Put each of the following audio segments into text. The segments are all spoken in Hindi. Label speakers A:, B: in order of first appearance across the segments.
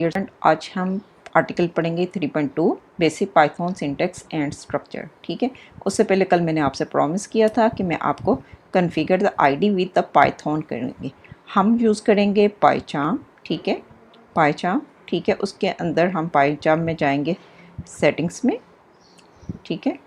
A: स्टूडेंट, आज हम आर्टिकल पढ़ेंगे 3.2 basic Python syntax and structure. ठीक है, उससे पहले कल मैंने आपसे प्रॉमिस किया था कि मैं आपको configure the ID with the Python करेंगे। हम यूज़ करेंगे पाइचार्म। ठीक है, पाइचार्म। ठीक है, उसके अंदर हम पाइचार्म में जाएंगे सेटिंग्स में। ठीक है,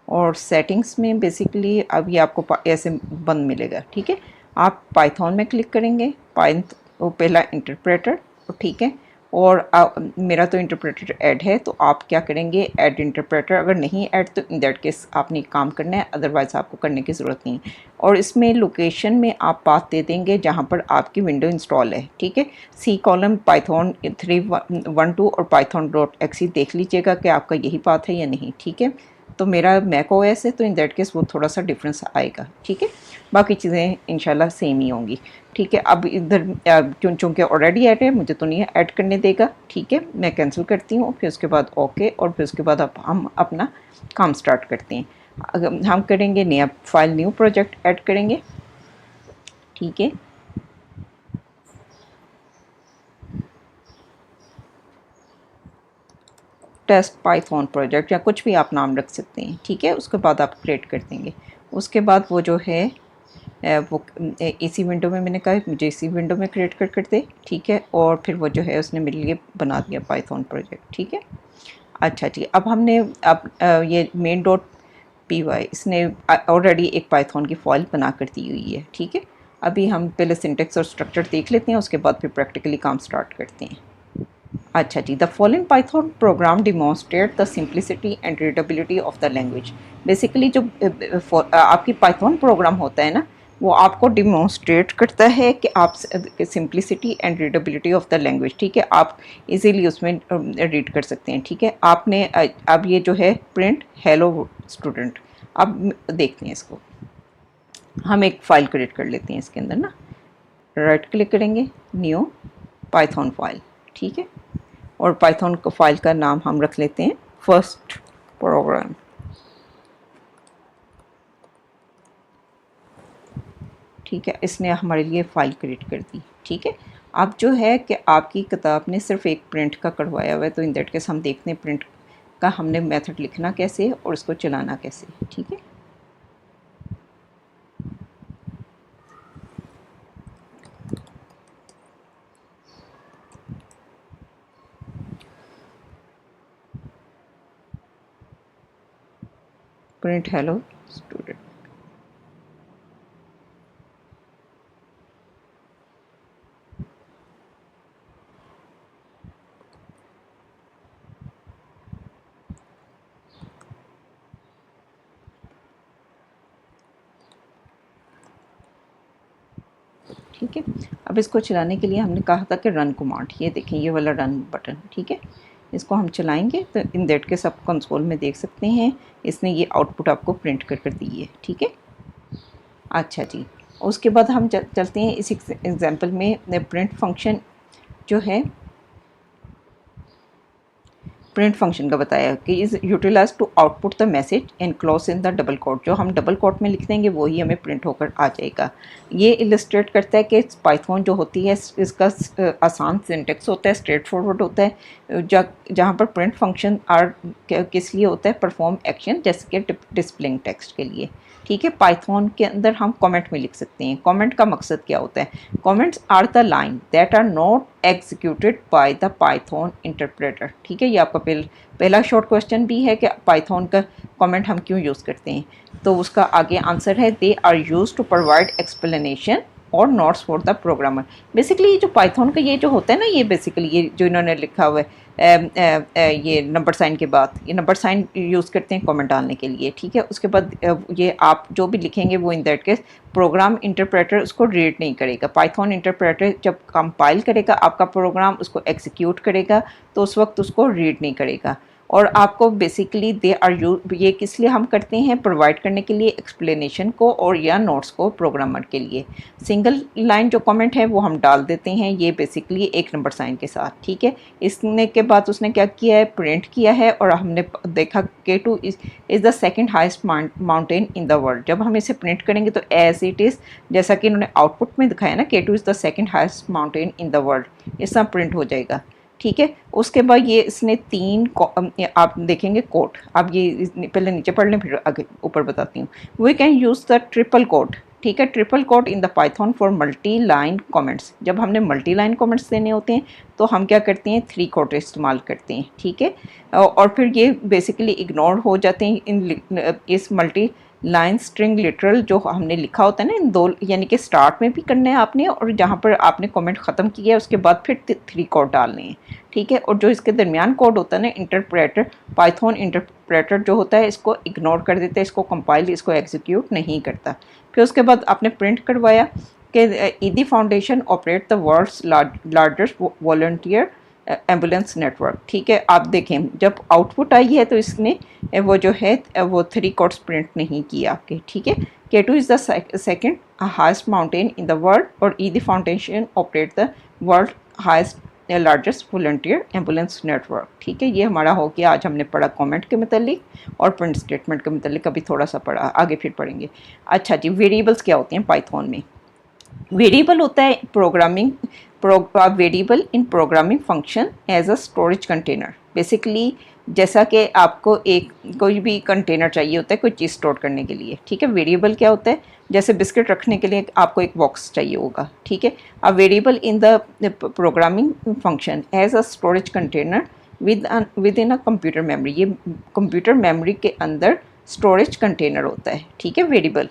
A: और सेटिंग्स में बेसिकली अब ये आपको ऐसे बंद मिलेगा। ठीक है, आप पाइथन में क्लिक करेंगे, वो पहला इंटरप्रेटर। ठीक है, और मेरा तो इंटरप्रेटर ऐड है, तो आप क्या करेंगे, ऐड इंटरप्रेटर। अगर नहीं ऐड तो इन दैट केस आपने काम करना है, अदरवाइज़ आपको करने की ज़रूरत नहीं है। और इसमें लोकेशन में आप पाथ दे देंगे जहाँ पर आपकी विंडो इंस्टॉल है। ठीक है, सी कॉलम पाइथन 3.1.2 और python.exe देख लीजिएगा कि आपका यही पाथ है या नहीं। ठीक है, तो मेरा मैक ओएस है, तो इन दैट केस वो थोड़ा सा डिफरेंस आएगा। ठीक है, बाकी चीज़ें इंशाल्लाह सेम ही होंगी। ठीक है, अब इधर चूँकि ऑलरेडी ऐड है, मुझे तो नहीं ऐड करने देगा। ठीक है, मैं कैंसिल करती हूँ, फिर उसके बाद ओके, और फिर उसके बाद अब हम अपना काम स्टार्ट करते हैं। अगर हम करेंगे नया फाइल, न्यू प्रोजेक्ट ऐड करेंगे। ठीक है, टेस्ट पाइथन प्रोजेक्ट या कुछ भी आप नाम रख सकते हैं। ठीक है, उसके बाद आप क्रिएट कर देंगे। उसके बाद वो जो है वो इसी विंडो में, मैंने कहा मुझे इसी विंडो में क्रिएट कर दे। ठीक है, और फिर वो जो है उसने मेरे लिए बना दिया पाइथन प्रोजेक्ट। ठीक है, अच्छा जी, अब हमने ये main.py इसने ऑलरेडी एक पाइथन की फाइल बना कर दी हुई है। ठीक है, अभी हम पहले सिंटेक्स और स्ट्रक्चर देख लेते हैं, उसके बाद फिर प्रैक्टिकली काम स्टार्ट करते हैं। अच्छा जी, the following Python program demonstrate the simplicity and readability of the language. Basically जो आपकी पाइथन प्रोग्राम होता है ना, वो आपको डिमॉन्स्ट्रेट करता है कि आप simplicity and readability of the language. ठीक है, आप इजीली उसमें रीड कर सकते हैं। ठीक है, आपने अब ये जो है प्रिंट हेलो स्टूडेंट, अब देखते हैं इसको। हम एक फ़ाइल क्रिएट कर लेते हैं इसके अंदर ना, राइट क्लिक करेंगे, न्यू पाइथन फाइल। ठीक है, और पाइथन फाइल का नाम हम रख लेते हैं फर्स्ट प्रोग्राम। ठीक है, इसने हमारे लिए फ़ाइल क्रिएट कर दी। ठीक है, अब जो है कि आपकी किताब ने सिर्फ एक प्रिंट का करवाया हुआ है, तो इन दैट केस हम देखते हैं प्रिंट का हमने मेथड लिखना कैसे है और इसको चलाना कैसे। ठीक है, प्रिंट हेलो स्टूडेंट। ठीक है, अब इसको चलाने के लिए हमने कहा था कि रन कमांड, ये देखें ये वाला रन बटन। ठीक है, इसको हम चलाएंगे तो इन दैट के सब कंसोल में देख सकते हैं इसने ये आउटपुट आपको प्रिंट कर दी है। ठीक है, अच्छा जी, उसके बाद हम चलते हैं इस एग्जांपल में। प्रिंट फंक्शन जो है, प्रिंट फंक्शन का बताया कि is utilise to output the message enclose in the double quote. जो हम डबल कोट में लिख देंगे वही हमें प्रिंट होकर आ जाएगा। ये इलस्ट्रेट करता है कि पाइथन जो होती है इसका आसान सिंटेक्स होता है, स्ट्रेट फॉरवर्ड होता है। जहाँ पर प्रिंट फंक्शन आर किस लिए होता है, परफॉर्म एक्शन, जैसे कि डिस्प्लेइंग टेक्स्ट के लिए। ठीक है, पाइथन के अंदर हम कमेंट में लिख सकते हैं। कमेंट का मकसद क्या होता है, comments are the line that are not executed by the Python interpreter. ठीक है, ये आपका पहला शॉर्ट क्वेश्चन भी है कि पाइथन का कमेंट हम क्यों यूज़ करते हैं, तो उसका आगे आंसर है they are used to provide explanation और notes for the programmer. Basically ये जो पाइथन का ये जो होता है ना, ये बेसिकली ये जो इन्होंने लिखा हुआ है ये नंबर साइन के बाद, ये नंबर साइन यूज़ करते हैं कमेंट डालने के लिए। ठीक है, उसके बाद ये आप जो भी लिखेंगे वो in that case program interpreter उसको रीड नहीं करेगा। पाइथन इंटरप्रेटर जब कंपाइल करेगा आपका प्रोग्राम, उसको एग्जीक्यूट करेगा, तो उस वक्त उसको रीड नहीं करेगा। और आपको बेसिकली दे आर यू ये किस लिए हम करते हैं, प्रोवाइड करने के लिए एक्सप्लेनेशन को और या नोट्स को प्रोग्रामर के लिए। सिंगल लाइन जो कमेंट है वो हम डाल देते हैं, ये बेसिकली एक नंबर साइन के साथ। ठीक है, इसने के बाद उसने क्या किया है, प्रिंट किया है, और हमने देखा K2 is the second highest mountain in the world. जब हम इसे प्रिंट करेंगे तो एज इट इज़, जैसा कि इन्होंने आउटपुट में दिखाया ना, K2 is the second highest mountain in the world, इस तरह प्रिंट हो जाएगा। ठीक है। उसके बाद ये इसने आप देखेंगे कोट, आप ये पहले नीचे पढ़ लें फिर आगे ऊपर बताती हूँ। We can use the triple quote, ठीक है, triple quote in the Python for multi line comments. जब हमने मल्टी लाइन कमेंट्स देने होते हैं तो हम क्या करते हैं, 3 कोट इस्तेमाल करते हैं, ठीक है। और फिर ये बेसिकली इग्नोर हो जाते हैं इस मल्टी लाइन स्ट्रिंग लिटरल जो हमने लिखा होता है ना इन 2, यानी कि स्टार्ट में भी करना है आपने और जहाँ पर आपने कमेंट ख़त्म किया है उसके बाद फिर 3 कोड डालने हैं, ठीक है। और जो इसके दरमियान कोड होता है ना इंटरप्रेटर, पाइथन इंटरप्रेटर जो होता है इसको इग्नोर कर देता है, इसको कंपाइल, इसको एग्जीक्यूट नहीं करता। फिर उसके बाद आपने प्रिंट करवाया कि Edhi foundation operate the world's largest volunteer ambulance network, ठीक है। आप देखें जब आउटपुट आई है तो इसने वो जो है वो 3 कोड्स प्रिंट नहीं किया आपके, ठीक है। K2 is the second highest mountain in the world और ईदी foundation operate the world heist largest volunteer ambulance network, ठीक है। ये हमारा हो गया, आज हमने पढ़ा कमेंट के मतलब और प्रिंट स्टेटमेंट के मतलब अभी थोड़ा सा पढ़ा, आगे फिर पढ़ेंगे। अच्छा जी, वेरिएबल्स क्या होते हैं पाइथन में? वेरिएबल होता है variable in programming function as a storage container. Basically जैसा कि आपको कोई भी कंटेनर चाहिए होता है कोई चीज़ स्टोर करने के लिए, ठीक है। वेरिएबल क्या होता है, जैसे बिस्किट रखने के लिए आपको एक बॉक्स चाहिए होगा, ठीक है। A variable in the programming function as a storage container within a computer memory. ये कंप्यूटर मेमोरी के अंदर स्टोरेज कंटेनर होता है, ठीक है, variable.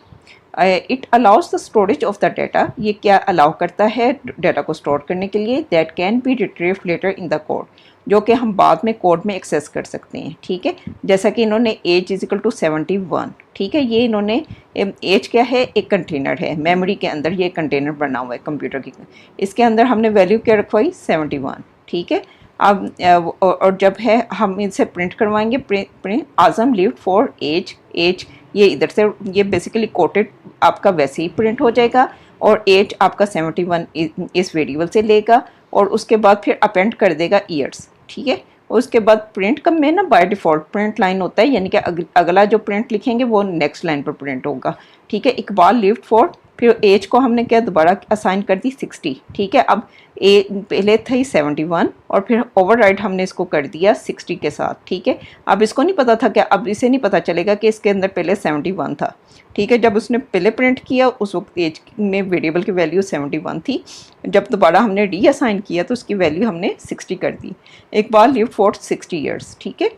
A: It allows the storage of the data, ये क्या अलाउ करता है डाटा को स्टोर करने के लिए, that can be retrieve later in the code, जो कि हम बाद में कोड में एक्सेस कर सकते हैं, ठीक है। जैसा कि इन्होंने एज इज इक्वल टू 71, ठीक है। ये इन्होंने एज क्या है, एक कंटेनर है मेमोरी के अंदर, ये कंटेनर बना हुआ है कंप्यूटर की, इसके अंदर हमने वैल्यू क्या रखवाई 71, ठीक है। अब और जब है हम इनसे प्रिंट करवाएंगे print Azam lived for age, ये इधर से ये बेसिकली कोटेड आपका वैसे ही प्रिंट हो जाएगा और एज आपका 71 इस वेरिएबल से लेगा और उसके बाद फिर अपेंड कर देगा ईयर्स, ठीक है। उसके बाद प्रिंट कम में ना बाय डिफ़ॉल्ट प्रिंट लाइन होता है, यानी कि अगला जो प्रिंट लिखेंगे वो नेक्स्ट लाइन पर प्रिंट होगा, ठीक है। इकबाल लिव्ड फॉर, फिर एज को हमने क्या दोबारा असाइन कर दी 60, ठीक है। अब पहले थी 71 और फिर ओवरराइड हमने इसको कर दिया 60 के साथ, ठीक है। अब इसको नहीं पता था क्या, अब इसे नहीं पता चलेगा कि इसके अंदर पहले 71 था, ठीक है। जब उसने पहले प्रिंट किया उस वक्त एज में वेरिएबल की वैल्यू 71 थी, जब दोबारा हमने रीअसाइन किया तो उसकी वैल्यू हमने 60 कर दी। एक बार लिव फॉर 60 ईयर्स, ठीक है।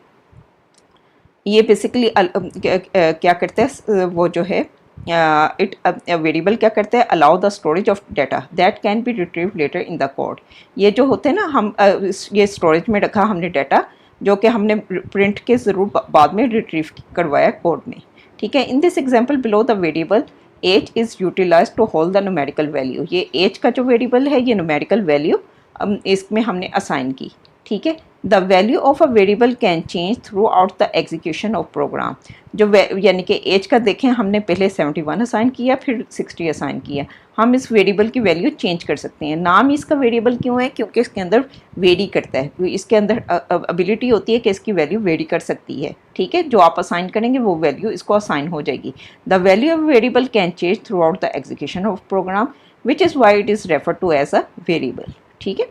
A: ये बेसिकली क्या करते हैं वो जो है वेरिएबल क्या करते हैं, allow the storage of data that can be retrieve later in the code. ये जो होते हैं ना हम ये स्टोरेज में रखा हमने डाटा जो कि हमने प्रिंट के ज़रूर बाद में रिट्रीव करवाया कोड में, ठीक है। In this example below the variable age is utilise to hold the numerical value. ये एज का जो वेरिएबल है ये न्यूमेरिकल वैल्यू इसमें हमने असाइन की, ठीक है। The value of a variable can change throughout the execution of program. जो यानी कि एज का देखें हमने पहले 71 असाइन किया फिर 60 असाइन किया, हम इस वेरिएबल की वैल्यू चेंज कर सकते हैं। नाम इसका वेरिएबल क्यों है, क्योंकि इसके अंदर वेरी करता है, इसके अंदर एबिलिटी होती है कि इसकी वैल्यू वेरी कर सकती है, ठीक है। जो आप असाइन करेंगे वो वैल्यू इसको असाइन हो जाएगी। The value of variable can change throughout the execution of program which is why it is refer to as a variable, ठीक है।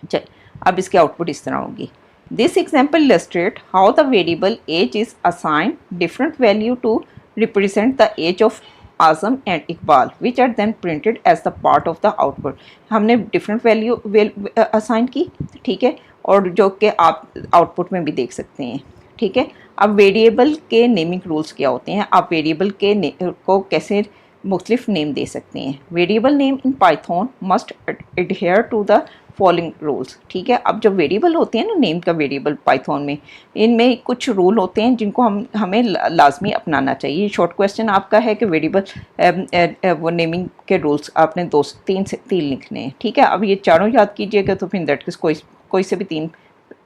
A: चल अब इसकी आउटपुट इस तरह होगी। This example illustrate how the variable age is assign different value to represent the age of Azam and Iqbal which are then printed as the part of the output. हमने डिफरेंट वैल्यू असाइन की, ठीक है, और जो कि आप आउटपुट में भी देख सकते हैं, ठीक है। अब वेरिएबल के नेमिंग रूल्स क्या होते हैं, आप वेरिएबल के को कैसे मुख्तलिफ नेम दे सकते हैं। Variable name in Python must adhere to the following rules, ठीक है। अब जो वेरिएबल होते हैं ना नेम का वेरिएबल पाइथन में, इनमें कुछ रूल होते हैं जिनको हमें लाजमी अपनाना चाहिए। शॉर्ट क्वेश्चन आपका है कि वेरिएबल वो नेमिंग के रूल्स आपने 3 लिखने हैं, ठीक है। अब ये चारों याद कीजिएगा तो फिर दैट कोई से भी 3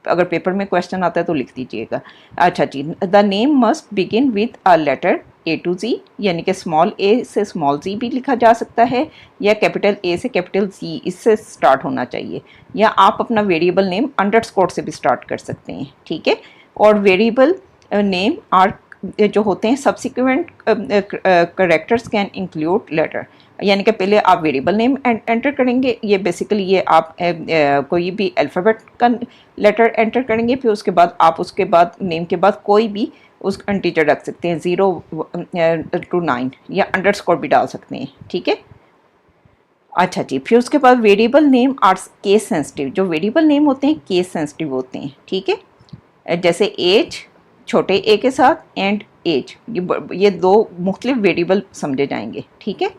A: अगर पेपर में क्वेश्चन आता है तो लिख दीजिएगा। अच्छा जी, the name must begin with a letter A to Z, यानी कि स्मॉल a से स्मॉल z भी लिखा जा सकता है या कैपिटल A से कैपिटल Z इससे स्टार्ट होना चाहिए, या आप अपना वेरिएबल नेम अंडरस्कोर से भी स्टार्ट कर सकते हैं, ठीक है। और वेरिएबल नेम आर जो होते हैं subsequent characters can include letter. यानी कि पहले आप वेरिएबल नेम एंटर करेंगे, ये बेसिकली ये आप कोई भी अल्फ़ाबेट का लेटर एंटर करेंगे, फिर उसके बाद आप उसके बाद नेम के बाद कोई भी उस इंटीजर रख सकते हैं, 0 to 9 या अंडरस्कोर भी डाल सकते हैं, ठीक है। अच्छा जी, फिर उसके बाद variable name are case sensitive. जो वेरिएबल नेम होते हैं केस सेंसिटिव होते हैं, ठीक है। जैसे एज छोटे ए के साथ एंड एज, ये दो मुख्तलिफ वेरिएबल समझे जाएंगे, ठीक है।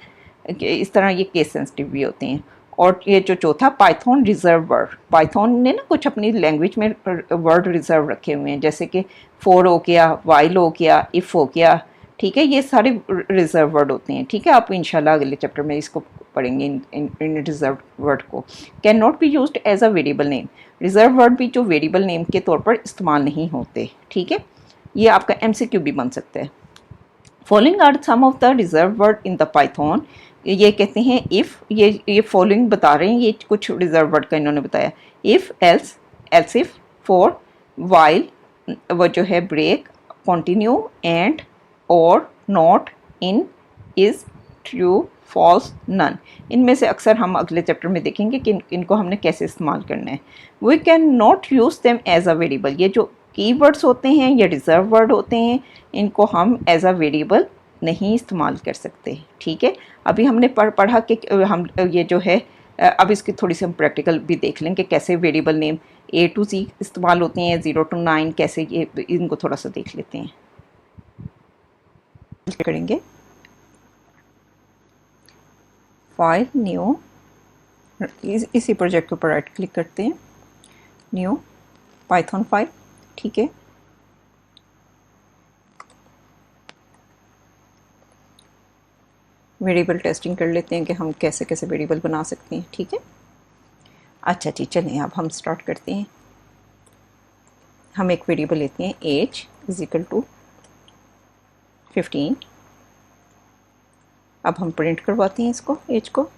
A: इस तरह ये केस सेंसिटिव भी होते हैं। और ये जो चौथा पाइथन रिजर्व वर्ड, पाइथन ने ना कुछ अपनी लैंग्वेज में वर्ड रिजर्व रखे हुए हैं, जैसे कि फॉर हो गया, वाइल हो गया, इफ़ हो गया, ठीक है। ये सारे रिजर्व वर्ड होते हैं, ठीक है। आप इंशाल्लाह अगले चैप्टर में इसको पढ़ेंगे इन रिजर्व वर्ड को। Can not be used as a variable name, reserve word भी जो वेरिएबल नेम के तौर पर इस्तेमाल नहीं होते, ठीक है। ये आपका MCQ भी बन सकता है। Following are some of the reserve word in the Python. ये कहते हैं इफ़, ये फॉलोइंग बता रहे हैं, ये कुछ रिजर्व वर्ड का इन्होंने बताया। If, else, else if, for, while, वो जो है break, continue, and, or, not, in, is, true, false, none. इनमें से अक्सर हम अगले चैप्टर में देखेंगे कि इनको हमने कैसे इस्तेमाल करना है। We can not use them as a variable. ये जो कीवर्ड्स होते हैं या रिजर्व वर्ड होते हैं, इनको हम एज अ वेरिएबल नहीं इस्तेमाल कर सकते, ठीक है। अभी हमने पढ़ा कि हम ये जो है अब इसकी थोड़ी सी हम प्रैक्टिकल भी देख लें कि कैसे variable name A to Z इस्तेमाल होते हैं, 0 to 9 कैसे, ये इनको थोड़ा सा देख लेते हैं। करेंगे फाइल न्यू, इसी प्रोजेक्ट के ऊपर राइट क्लिक करते हैं, न्यू पाइथन फाइल, ठीक है। वेरिएबल टेस्टिंग कर लेते हैं कि हम कैसे कैसे वेरिएबल बना सकते हैं, ठीक है। अच्छा जी, चलें अब हम स्टार्ट करते हैं। हम एक वेरिएबल लेते हैं, एज इज इक्वल टू 15। अब हम प्रिंट करवाते हैं इसको, एज को।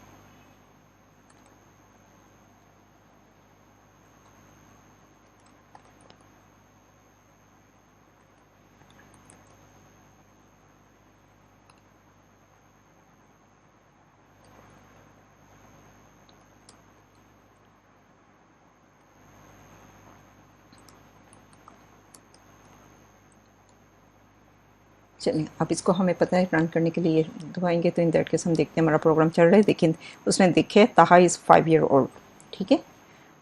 A: चलिए अब इसको हमें पता है रन करने के लिए दबाएंगे तो इन दैट केस हम देखते हैं हमारा प्रोग्राम चल रहा है। देखिए उसने देखे ताहा इज़ 5 year old, ठीक है।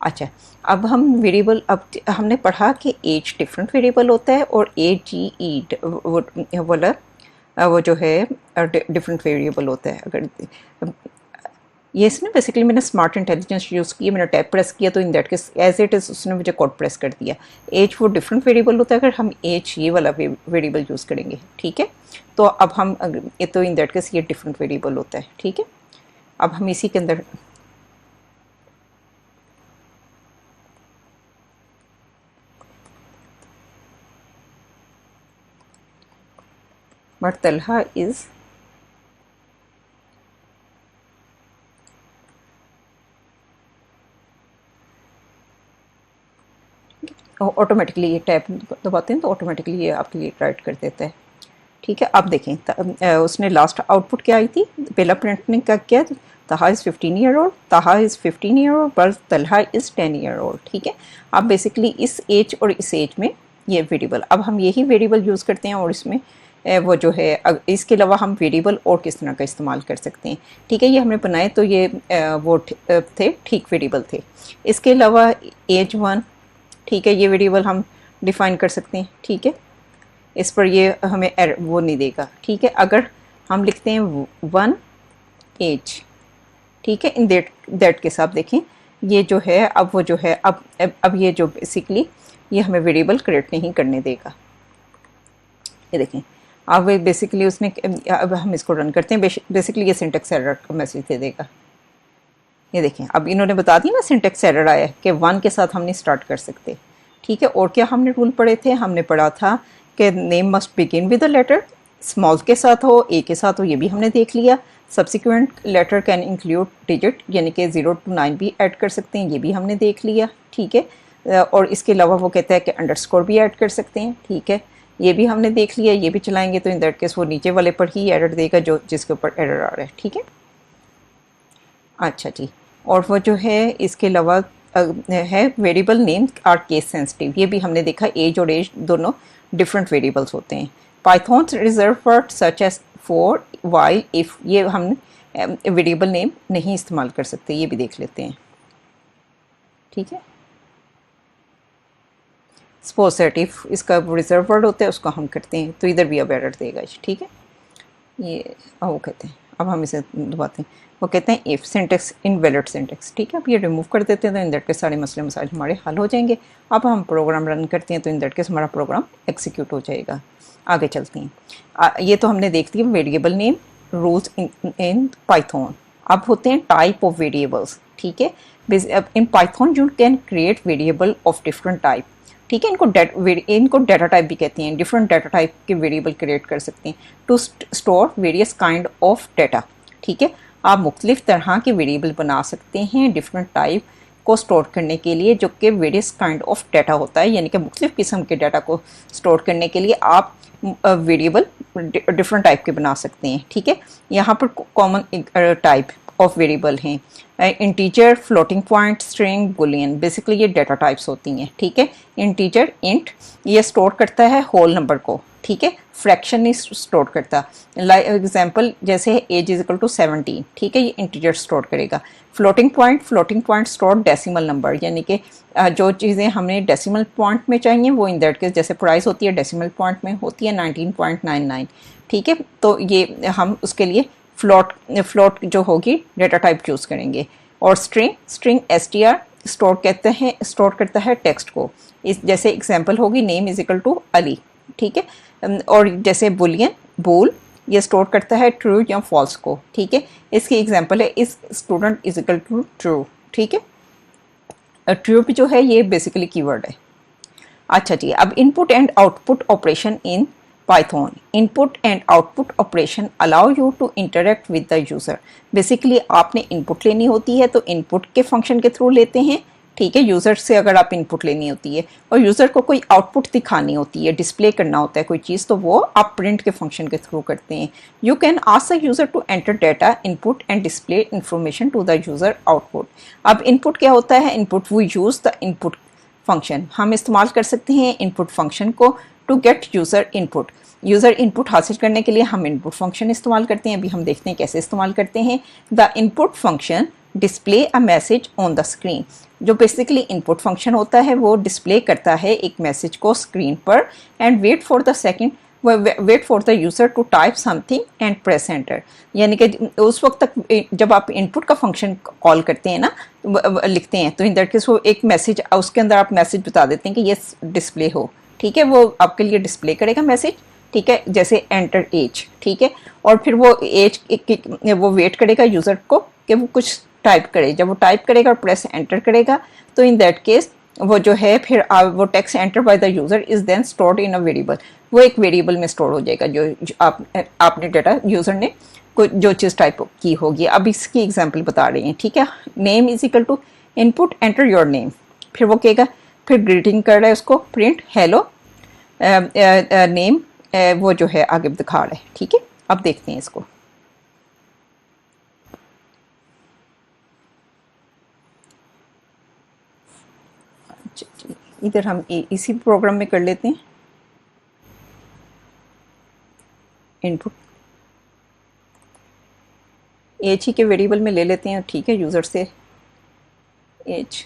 A: अच्छा, अब हम वेरिएबल, अब हमने पढ़ा कि एज डिफरेंट वेरिएबल होता है और AGE वो जो है डिफरेंट वेरिएबल होता है। अगर ये इसने बेसिकली मैंने स्मार्ट इंटेलिजेंस यूज़ किया, मैंने टैब प्रेस किया तो in that case as it is उसने मुझे कोड प्रेस कर दिया। एज वो डिफरेंट वेरिएबल होता है, अगर हम एज ये वाला वेरिएबल यूज़ करेंगे, ठीक है। तो अब हम ये तो इन दैट केस ये डिफरेंट वेरिएबल होता है, ठीक है। अब हम इसी के अंदर बट तलहा इज़ ऑटोमेटिकली, ये टैब दबाते हैं तो ऑटोमेटिकली ये आपके लिए राइट कर देता है, ठीक है। अब देखें उसने लास्ट आउटपुट क्या आई थी, पहला प्रिंट ने क्या किया, ताहा इज़ 15 year old, ताहा इज़ 15 year old, पर तलहा इज़ 10 year old, ठीक है। अब बेसिकली इस एज और इस एज में ये वेरिएबल, अब हम यही वेरिएबल यूज़ करते हैं और इसमें वो जो है इसके अलावा हम वेरिएबल और किस तरह का इस्तेमाल कर सकते हैं, ठीक है। ये हमने बनाए तो ये वो थे ठीक वेरिएबल थे। इसके अलावा एज 1, ठीक है, ये वेरिएबल हम डिफ़ाइन कर सकते हैं, ठीक है। इस पर ये हमें वो नहीं देगा, ठीक है। अगर हम लिखते हैं 1 एज, ठीक है, इन दैट के साथ देखें ये जो है अब वो जो है अब ये जो बेसिकली ये हमें वेरिएबल क्रिएट नहीं करने देगा। ये देखें अब बेसिकली उसने, अब हम इसको रन करते हैं, बेसिकली ये सिंटेक्स एरर का मैसेज दे देगा। ये देखें अब इन्होंने बता दिया ना सिंटेक्स एरर आया कि 1 के साथ हम नहीं स्टार्ट कर सकते, ठीक है। और क्या हमने रूल पढ़े थे, हमने पढ़ा था कि name must begin with a letter, small के साथ हो, ए के साथ हो, ये भी हमने देख लिया। Subsequent letter can include digit, यानी कि 0 to 9 भी ऐड कर सकते हैं, ये भी हमने देख लिया, ठीक है। और इसके अलावा वो कहता है कि अंडरस्कोर भी ऐड कर सकते हैं, ठीक है, ये भी हमने देख लिया। ये भी चलाएंगे तो इन दैट केस वो नीचे वाले पर ही एरर देगा जो जिसके ऊपर एरर आ रहा है, ठीक है। अच्छा जी, और वो जो है इसके अलावा है variable name are case sensitive, ये भी हमने देखा एज और एज दोनों डिफरेंट वेरिएबल्स होते हैं। Python reserve word such as for while if, ये हम वेरिएबल नेम नहीं इस्तेमाल कर सकते, ये भी देख लेते हैं। ठीक है, स्पोसेटिव इसका रिजर्व वर्ड होता है, उसको हम करते हैं तो इधर भी अब एरर देगा। ठीक है, ये वो कहते हैं, अब हम इसे दबाते हैं, वो कहते हैं इफ़ सिंटेक्स इनवैलिड सिंटेक्स। ठीक है, अब ये रिमूव कर देते हैं तो इन दैट के सारे मसले मसाइल हमारे हल हो जाएंगे। अब हम प्रोग्राम रन करते हैं तो इन दैट केस हमारा प्रोग्राम एग्जीक्यूट हो जाएगा। आगे चलते हैं। ये तो हमने देख लिया variable name rules in Python. अब होते हैं टाइप ऑफ वेरिएबल्स। ठीक है, in Python you can create variable of different type. ठीक है, इनको डाटा टाइप भी कहते हैं, डिफरेंट डाटा टाइप के वेरिएबल क्रिएट कर सकते हैं to store various kind of data. ठीक है, आप मुख्तलिफ तरह के वेरिएबल बना सकते हैं डिफरेंट टाइप को स्टोर करने के लिए, जो कि वेरियस काइंड ऑफ डाटा होता है, यानी कि मुख्तलिफ किस्म के डाटा को स्टोर करने के लिए आप वेरिएबल डिफरेंट टाइप के बना सकते हैं। ठीक है, यहाँ पर कॉमन टाइप ऑफ वेरिएबल हैं integer, floating point, string, Boolean. Basically ये डाटा टाइप्स होती हैं। ठीक है, इंटीजर इंट ये स्टोर करता है होल नंबर को। ठीक है, फ्रैक्शन नहीं स्टोर करता। एग्जांपल जैसे एज इज इक्वल टू 17। ठीक है, ये इंटीजर स्टोर करेगा। Floating point store decimal number, यानी कि जो चीज़ें हमें डेसिमल पॉइंट में चाहिए वो इन दैट केस, जैसे प्राइस होती है डेसिमल पॉइंट में होती है 19.99। ठीक है, तो ये हम उसके लिए फ्लोट जो होगी डाटा टाइप चूज़ करेंगे। और स्ट्रिंग str स्टोर करता है टेक्स्ट को। इस जैसे एग्जांपल होगी name is equal to Ali. ठीक है, और जैसे बुलियन बोल ये स्टोर करता है ट्रू या फॉल्स को। ठीक है, इसकी एग्जांपल है is student is equal to true. ठीक है, ट्रू जो है ये बेसिकली कीवर्ड है। अच्छा जी, अब input and output operation in Python. Input and output operation allow you to interact with the user. Basically आपने इनपुट लेनी होती है तो इनपुट के फंक्शन के थ्रू लेते हैं। ठीक है, यूज़र से अगर आप इनपुट लेनी होती है और यूज़र को कोई आउटपुट दिखानी होती है, डिस्प्ले करना होता है कोई चीज़, तो वो आप प्रिंट के फंक्शन के थ्रू करते हैं। You can ask the user to enter data input and display information to the user output. अब इनपुट क्या होता है? Input we use the input function, हम इस्तेमाल कर सकते हैं इनपुट फंक्शन को to get user input. User input हासिल करने के लिए हम इनपुट फंक्शन इस्तेमाल करते हैं। अभी हम देखते हैं कैसे इस्तेमाल करते हैं। The input function display a message on the screen. जो बेसिकली इनपुट फंक्शन होता है वो डिस्प्ले करता है एक मैसेज को स्क्रीन पर and wait for the user to type something and press enter. यानी कि उस वक्त तक जब आप इनपुट का फंक्शन कॉल करते हैं ना, लिखते हैं, तो इन दैट केस वो एक मैसेज, उसके अंदर आप मैसेज बता देते हैं कि ये डिस्प्ले हो। ठीक है, वो आपके लिए डिस्प्ले करेगा मैसेज। ठीक है, जैसे एंटर एज। ठीक है, और फिर वो एज वो वेट करेगा यूज़र को कि वो कुछ टाइप करे। जब वो टाइप करेगा और प्रेस एंटर करेगा तो इन दैट केस वो जो है फिर वो text enter by the user is then stored in a variable. वो एक वेरिएबल में स्टोर हो जाएगा जो आपने डाटा यूज़र ने जो चीज़ टाइप की होगी। अब इसकी एग्जाम्पल बता रहे हैं। ठीक है, name is equal to input enter your name. फिर वो कहेगा, फिर ग्रीटिंग कर रहा है उसको, प्रिंट हेलो नेम, वो जो है आगे दिखा रहा है। ठीक है, अब देखते हैं इसको। अच्छा, इधर हम इसी प्रोग्राम में कर लेते हैं इनपुट एज ही के वेरिएबल में ले लेते हैं। ठीक है, यूज़र से एज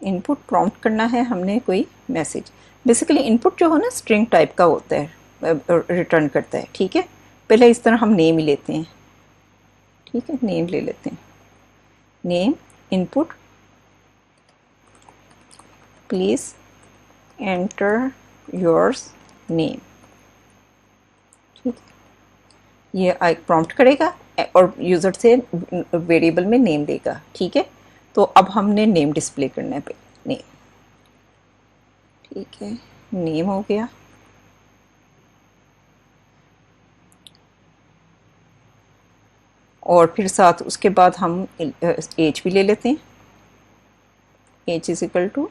A: इनपुट प्रॉम्प्ट करना है हमने कोई मैसेज। बेसिकली इनपुट जो है ना स्ट्रिंग टाइप का होता है, रिटर्न करता है। ठीक है, पहले इस तरह हम नेम ही लेते हैं। ठीक है, नेम ले लेते हैं। Name input please enter yours name. ठीक, ये एक प्रॉम्प्ट करेगा और यूज़र से वेरिएबल में नेम देगा। ठीक है, तो अब हमने नेम डिस्प्ले करना है पे नेम। ठीक है, नेम हो गया। और फिर साथ उसके बाद हम एज भी ले लेते हैं। Age is equal to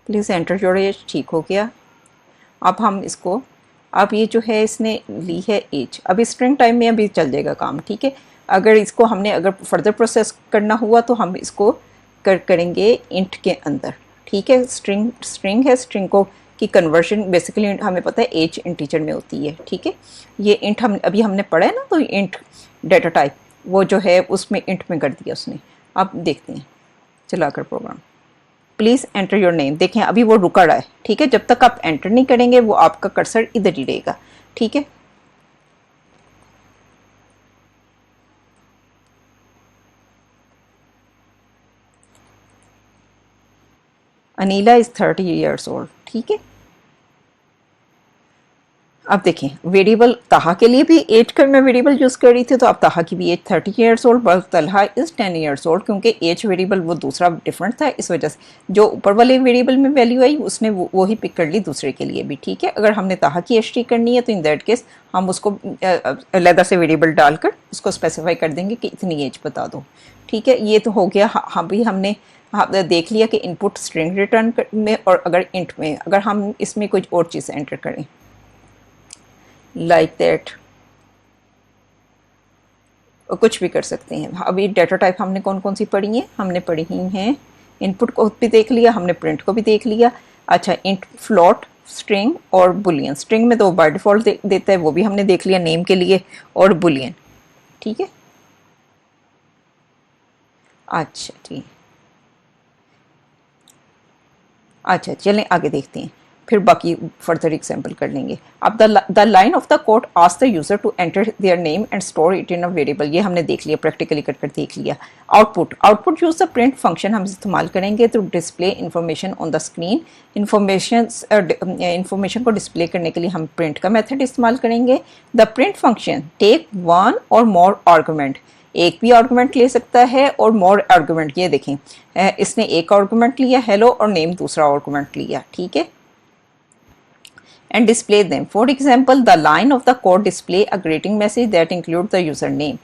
A: please enter your age. ठीक हो गया। अब हम इसको अब ये जो है इसने ली है एज, अभी स्ट्रिंग टाइम में अभी चल जाएगा काम, ठीक है। अगर इसको हमने अगर फर्दर प्रोसेस करना हुआ तो हम इसको करेंगे इंट के अंदर, ठीक है। स्ट्रिंग है, स्ट्रिंग को की कन्वर्जन बेसिकली हमें पता है एज इंटीजर में होती है, ठीक है। ये इंट हम अभी हमने पढ़ा है ना, तो इंट डेटा टाइप वो जो है उसमें इंट में कर दिया उसने। अब देखते हैं चलाकर program. Please enter your name, देखें अभी वो रुका रहा है, ठीक है। जब तक आप एंटर नहीं करेंगे वो आपका कर्सर इधर ही रहेगा, ठीक है। अनीला इज़ 30 ईयर्स ओल्ड, ठीक है। अब देखें वेरिएबल ताहा के लिए भी एज कर मैं वेरिएबल यूज़ कर रही थी, तो अब ताहा की भी age 30 years old, but Talha is 10 years old, क्योंकि एज वेरिएबल वो दूसरा डिफरेंट था, इस वजह से जो ऊपर वाले वेरिएबल में वैल्यू आई उसने वो ही पिक कर ली दूसरे के लिए भी, ठीक है। अगर हमने ताहा की एज करनी है तो इन दैट केस हम उसको अलहदा से वेरिएबल डालकर उसको स्पेसिफाई कर देंगे कि इतनी एज बता दो, ठीक है। ये तो हो गया। हम भी हमने देख लिया कि इनपुट स्ट्रिंग रिटर्न में और अगर इंट में अगर हम इसमें कुछ और चीज़ एंटर करें लाइक दैट, कुछ भी कर सकते हैं। अभी डेटा टाइप हमने कौन कौन सी पढ़ी हैं, हमने पढ़ी ही हैं, इनपुट को भी देख लिया हमने, प्रिंट को भी देख लिया। अच्छा, इंट, फ्लोट, स्ट्रिंग और बुलियन। स्ट्रिंग में तो बाय डिफ़ॉल्ट देता है, वो भी हमने देख लिया नेम के लिए, और बुलियन, ठीक है। अच्छा जी, अच्छा चलें आगे देखते हैं, फिर बाकी फर्दर एग्जाम्पल कर लेंगे। अब the line of the code ask the user to enter their name and store it in a variable, ये हमने देख लिया, प्रैक्टिकली कर देख लिया। Output use the print function हम इस्तेमाल करेंगे to display information on the screen. Information को डिस्प्ले करने के लिए हम प्रिंट का मेथड इस्तेमाल करेंगे। The print function take one or more argument, एक भी आर्गूमेंट ले सकता है और मोर आर्गूमेंट, ये देखें इसने एक आर्गूमेंट लिया हेलो और नेम दूसरा आर्गूमेंट लिया, ठीक है। And display them. For example, the line of the code display a greeting message that include the username.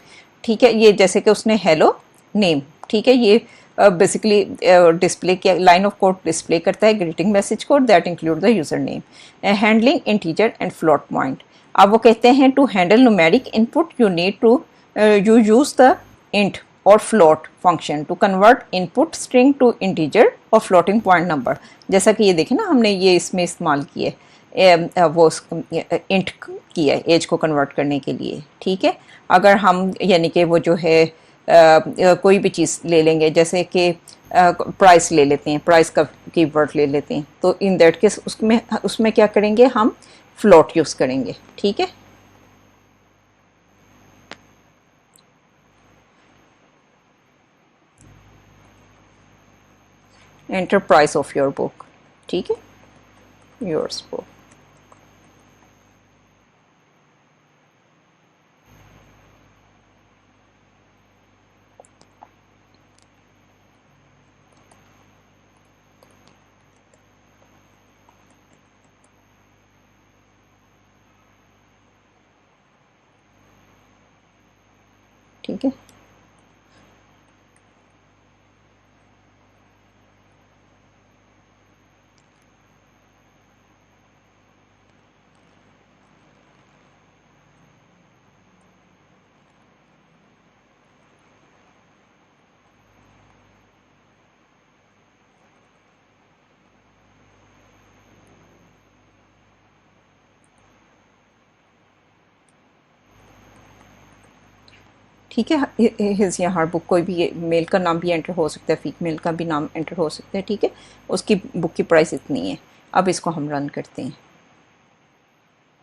A: ठीक है, ये जैसे कि उसने hello name, ठीक है, ये बेसिकली डिस्प्ले किया, लाइन ऑफ कोड डिस्प्ले करता है ग्रीटिंग मैसेज को that include the user name. Handling integer and float point, अब वो कहते हैं to handle numeric input you need to you use the int और float function to convert input string to integer और फ्लोटिंग पॉइंट नंबर। जैसा कि ये देखें ना, हमने ये इसमें इस्तेमाल किए वो इंट किया है एज को कन्वर्ट करने के लिए, ठीक है। अगर हम यानी कि वो जो है कोई भी चीज़ ले लेंगे, जैसे कि प्राइस ले लेते हैं, प्राइस का कीवर्ड ले लेते हैं, तो इन दैट केस उसमें क्या करेंगे, हम फ्लोट यूज़ करेंगे, ठीक है। Enter price of your book, ठीक है, योर्स बुक। ठीक है, ठीक है। हिज या हर बुक, कोई भी मेल का नाम भी एंटर हो सकता है, फीमेल का भी नाम एंटर हो सकता है, ठीक है। उसकी बुक की प्राइस इतनी है। अब इसको हम रन करते हैं।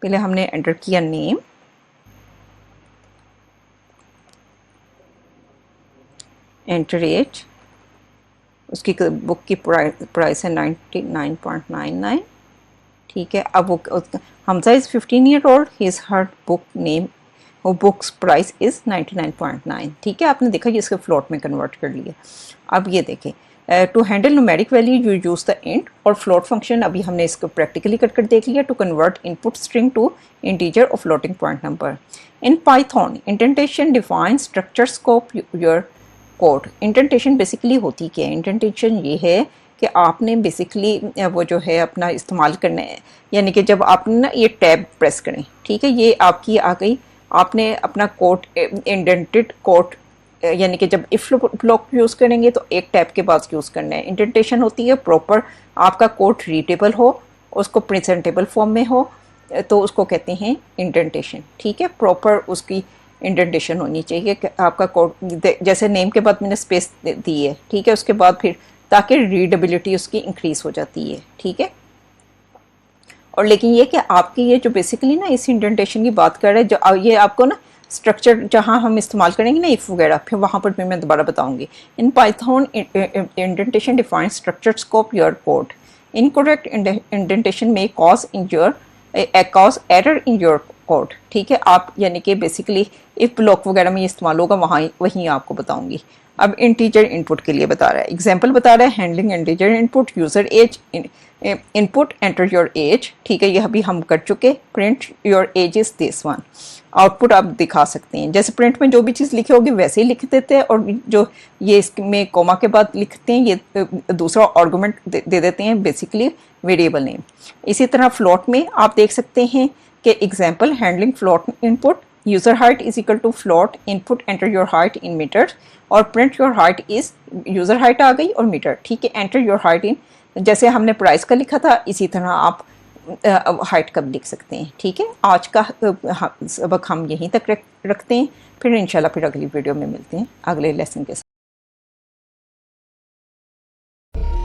A: पहले हमने एंटर किया नेम, एंटर एज, उसकी बुक की प्राइस है 99.99, ठीक है। अब वो Hamza is 15 year old, his her book name, वो बुक्स प्राइस इज़ 99.9, ठीक है। आपने देखा कि इसके फ्लोट में कन्वर्ट कर लिया। अब ये देखें, to handle numeric value you use the int और फ्लोट फंक्शन, अभी हमने इसको प्रैक्टिकली कर देख लिया, to convert input string to integer और floating point number. In Python indentation define structure scope your code. Indentation basically होती क्या है? इंडेंटेशन ये है कि आपने बेसिकली वो जो है अपना इस्तेमाल करना है, यानी कि जब आपने ना ये टैब प्रेस करें, ठीक है, ये आपकी आ गई, आपने अपना कोड इंडेंटेड कोड, यानी कि जब इफ ब्लॉक यूज़ करेंगे तो एक टैब के बाद यूज़ करना है। इंडेंटेशन होती है प्रॉपर आपका कोड रीडेबल हो, उसको प्रेजेंटेबल फॉर्म में हो, तो उसको कहते हैं इंडेंटेशन। ठीक है, प्रॉपर उसकी इंडेंटेशन होनी चाहिए कि आपका कोड, जैसे नेम के बाद मैंने स्पेस दी है, ठीक है, उसके बाद फिर ताकि रीडेबिलिटी उसकी इंक्रीज हो जाती है। ठीक है, और लेकिन ये कि आपकी ये जो बेसिकली ना इस इंडेंटेशन की बात कर रहे हैं, जो ये आपको ना स्ट्रक्चर जहाँ हम इस्तेमाल करेंगे ना इफ वगैरह, फिर वहाँ पर भी मैं दोबारा बताऊंगी। In Python indentation define structure scope your code. Incorrect indentation may cause in your cause error in your code. ठीक है, आप यानी कि बेसिकली इफ ब्लॉक वगैरह में इस्तेमाल होगा वहाँ वहीं आपको बताऊंगी। अब इंटीजर इनपुट के लिए बता रहा है, एग्जांपल बता रहा है, handling integer input, user age input, enter your age. ठीक है, यह भी हम कर चुके। Print your age is this one. Output आप दिखा सकते हैं, जैसे प्रिंट में जो भी चीज़ लिखी होगी वैसे ही लिख देते हैं, और जो ये इसमें कोमा के बाद लिखते हैं ये दूसरा आर्गुमेंट दे देते हैं, बेसिकली वेरिएबल नेम। इसी तरह फ्लोट में आप देख सकते हैं कि example handling float input, user height is equal to float input, enter your height in meter, और print your height is user height आ गई और मीटर। ठीक है, एंटर योर हाइट इन, जैसे हमने प्राइस का लिखा था इसी तरह आप हाइट का लिख सकते हैं। ठीक है, आज का सबक हम यहीं तक रखते हैं, फिर इंशाल्लाह फिर अगली वीडियो में मिलते हैं अगले लेसन के साथ।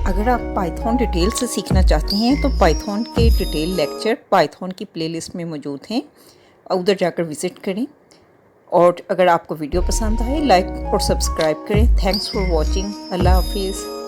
A: अगर आप पाइथन डिटेल से सीखना चाहते हैं तो पाइथन के डिटेल लेक्चर पाइथन की प्लेलिस्ट में मौजूद हैं, उधर जाकर विज़िट करें। और अगर आपको वीडियो पसंद आए लाइक और सब्सक्राइब करें। Thanks for watching. अल्लाह हाफिज़।